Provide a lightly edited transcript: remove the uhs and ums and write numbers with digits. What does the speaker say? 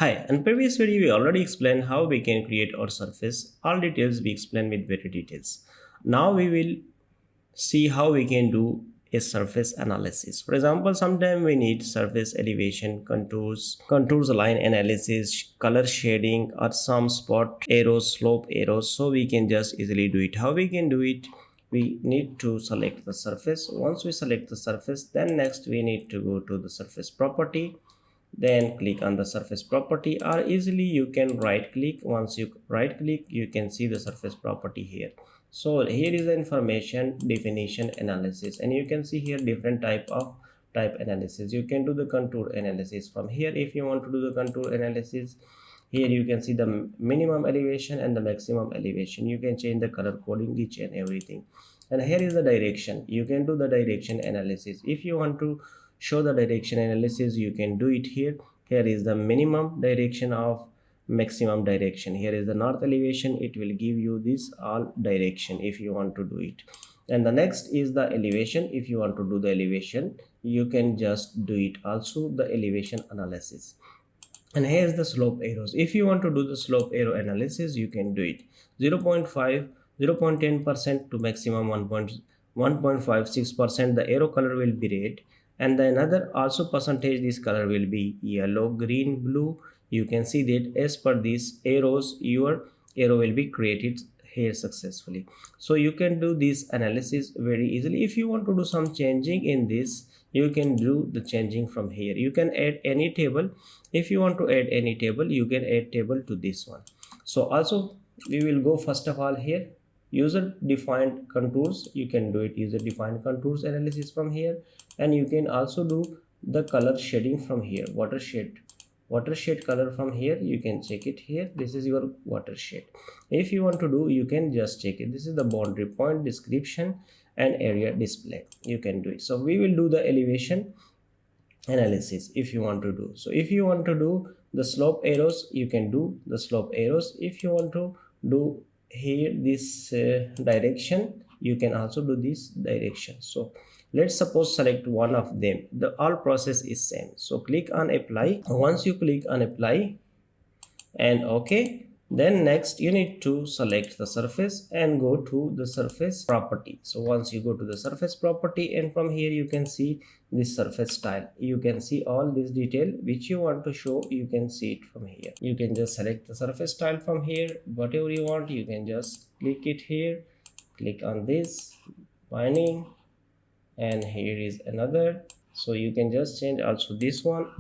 Hi, in previous video we already explained how we can create our surface. All details we explained with very details. Now we will see how we can do a surface analysis. For example, sometime we need surface elevation, contours line analysis, color shading, or some spot arrows, slope arrows. So we can just easily do it. How we can do it? We need to select the surface. Once we select the surface, then next we need to go to the surface property, then click on the surface property, or easily you can right click. Once you right click, you can see the surface property here. So here is the information, definition, analysis, and you can see here different type analysis. You can do the contour analysis from here. If you want to do the contour analysis, here you can see the minimum elevation and the maximum elevation. You can change the color coding, each and everything. And here is the direction. You can do the direction analysis. If you want to show the direction analysis, you can do it here. Here is the minimum direction of maximum direction. Here is the north elevation. It will give you this all direction if you want to do it. And the next is the elevation. If you want to do the elevation, you can just do it also, the elevation analysis. And here's the slope arrows. If you want to do the slope arrow analysis, you can do it 0.5 0.10% to maximum 1.56%. The arrow color will be red, and the another also percentage, this color will be yellow, green, blue. You can see that as per these arrows, your arrow will be created here successfully. So you can do this analysis very easily. If you want to do some changing in this, you can do the changing from here. You can add any table. If you want to add any table, you can add table to this one. So also we will go first of all here, user defined contours. You can do it user defined contours analysis from here, and you can also do the color shading from here, watershed color from here. You can check it here. This is your watershed. If you want to do, you can just check it. This is the boundary point, description, and area display. You can do it. So we will do the elevation analysis if you want to do. So if you want to do the slope arrows, you can do the slope arrows. If you want to do here this direction, you can also do this direction. So let's suppose select one of them. The all process is same. So click on apply. Once you click on apply and okay, then next you need to select the surface and go to the surface property. So once you go to the surface property, and from here you can see this surface style. You can see all this detail which you want to show. You can see it from here. You can just select the surface style from here, whatever you want. You can just click it here, click on this binding, and here is another. So you can just change also this one.